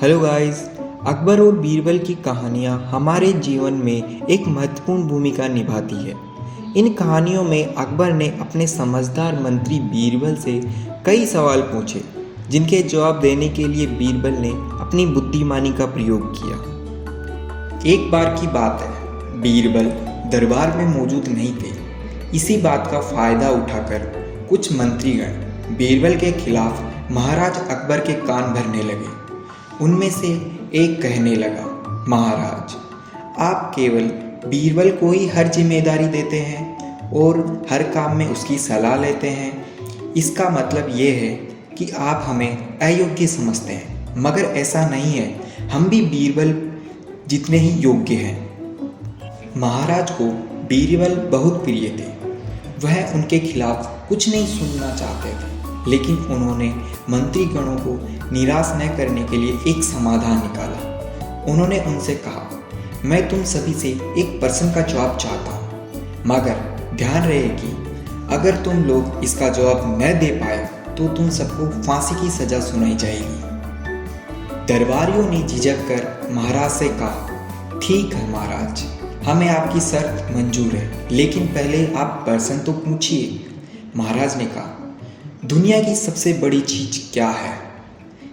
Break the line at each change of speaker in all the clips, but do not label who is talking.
Hello guys. Akbar और बीरबल की कहानियाँ हमारे जीवन में एक महत्वपूर्ण भूमिका निभाती है। इन कहानियों में अकबर ने अपने समझदार मंत्री बीरबल से कई सवाल पूछे, जिनके जवाब देने के लिए बीरबल ने अपनी बुद्धिमानी का प्रयोग किया। एक बार की बात है, बीरबल दरबार में मौजूद नहीं थे। इसी बात का फायदा उठाकर कुछ मंत्रीगण बीरबल के खिलाफ महाराज अकबर के कान भरने लगे। उनमें से एक कहने लगा, महाराज, आप केवल बीरबल को ही हर जिम्मेदारी देते हैं और हर काम में उसकी सलाह लेते हैं। इसका मतलब ये है कि आप हमें अयोग्य समझते हैं, मगर ऐसा नहीं है। हम भी बीरबल जितने ही योग्य हैं। महाराज को बीरबल बहुत प्रिय थे। वह उनके खिलाफ कुछ नहीं सुनना चाहते थे, लेकिन उन्होंने मंत्रीगणों को निराश न करने के लिए एक समाधान निकाला। उन्होंने उनसे कहा, मैं तुम सभी से एक प्रश्न का जवाब चाहता हूँ, मगर ध्यान रहे कि अगर तुम लोग इसका जवाब न दे पाए तो तुम सबको फांसी की सजा सुनाई जाएगी। दरबारियों ने झिझक कर महाराज से कहा, ठीक है महाराज, हमें आपकी शर्त मंजूर है, लेकिन पहले आप प्रश्न तो पूछिए। महाराज ने कहा, दुनिया की सबसे बड़ी चीज क्या है?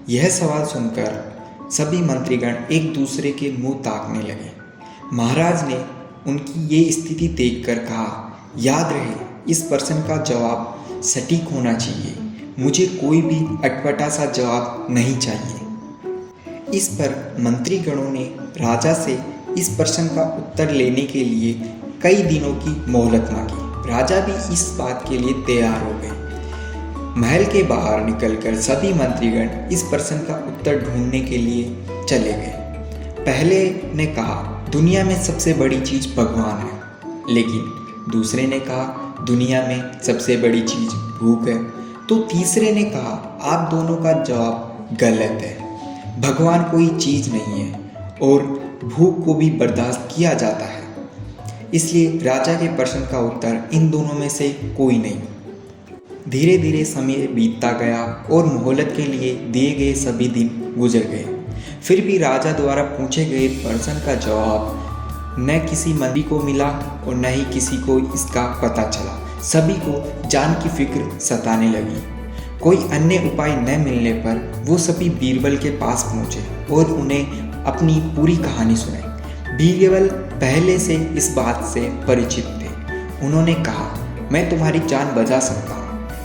यह सवाल सुनकर सभी मंत्रीगण एक दूसरे के मुंह ताकने लगे। महाराज ने उनकी ये स्थिति देखकर कहा, याद रहे, इस प्रश्न का जवाब सटीक होना चाहिए। मुझे कोई भी अटपटा सा जवाब नहीं चाहिए। इस पर मंत्रीगणों ने राजा से इस प्रश्न का उत्तर लेने के लिए कई दिनों की मोहलत मांगी। राजा भी इस बात के लिए तैयार हो गए। महल के बाहर निकलकर सभी मंत्रीगण इस प्रश्न का उत्तर ढूंढने के लिए चले गए। पहले ने कहा, दुनिया में सबसे बड़ी चीज भगवान है, लेकिन दूसरे ने कहा, दुनिया में सबसे बड़ी चीज भूख है। तो तीसरे ने कहा, आप दोनों का जवाब गलत है। भगवान कोई चीज नहीं है और भूख को भी बर्दाश्त किया जाता है। इसलिए राजा के प्रश्न का उत्तर इन दोनों में से कोई नहीं। धीरे धीरे समय बीतता गया और मोहलत के लिए दिए गए सभी दिन गुजर गए। फिर भी राजा द्वारा पूछे गए प्रश्न का जवाब न किसी मंत्री को मिला और न ही किसी को इसका पता चला। सभी को जान की फिक्र सताने लगी। कोई अन्य उपाय न मिलने पर वो सभी बीरबल के पास पहुँचे और उन्हें अपनी पूरी कहानी सुनाई। बीरबल पहले से इस बात से परिचित थे। उन्होंने कहा, मैं तुम्हारी जान बचा सकता हूँ,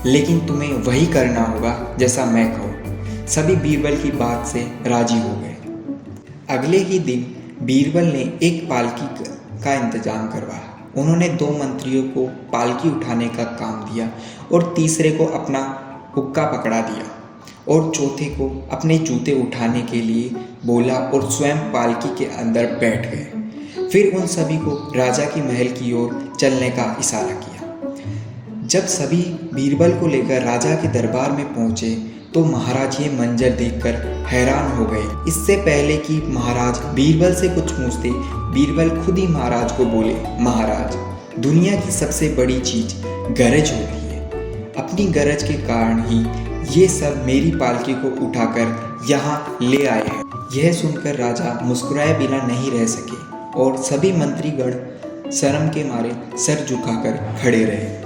लेकिन तुम्हें वही करना होगा जैसा मैं कहूँ। सभी बीरबल की बात से राजी हो गए। अगले ही दिन बीरबल ने एक पालकी का इंतजाम करवाया। उन्होंने 2 मंत्रियों को पालकी उठाने का काम दिया और तीसरे को अपना हुक्का पकड़ा दिया और चौथे को अपने जूते उठाने के लिए बोला और स्वयं पालकी के अंदर बैठ गए। फिर उन सभी को राजा की महल की ओर चलने का इशारा किया। जब सभी बीरबल को लेकर राजा के दरबार में पहुंचे तो महाराज ये मंजर देखकर हैरान हो गए। इससे पहले कि महाराज बीरबल से कुछ पूछते, बीरबल खुद ही महाराज को बोले, महाराज, दुनिया की सबसे बड़ी चीज गरज होती है। अपनी गरज के कारण ही ये सब मेरी पालकी को उठाकर यहाँ ले आए हैं। यह सुनकर राजा मुस्कुराए बिना नहीं रह सके और सभी मंत्रीगण शर्म के मारे सर झुकाकर खड़े रहे।